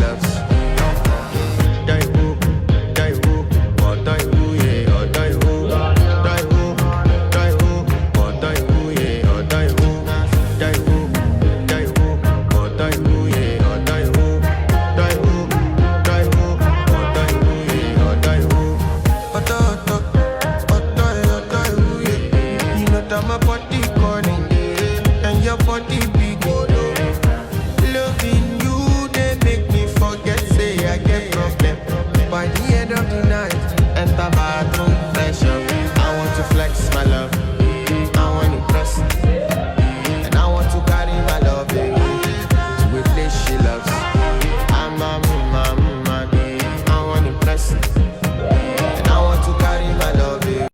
loves. Die who, or die who, yeah, or die who, die who, or die who, yeah, or die who, die who, or die who, yeah, or die who, die who, or die who, yeah, or die who. Die who, yeah. You know that my body calling, and your body big. Loving you, they make me forget, say I get problem. By the end of the night, enter bathroom.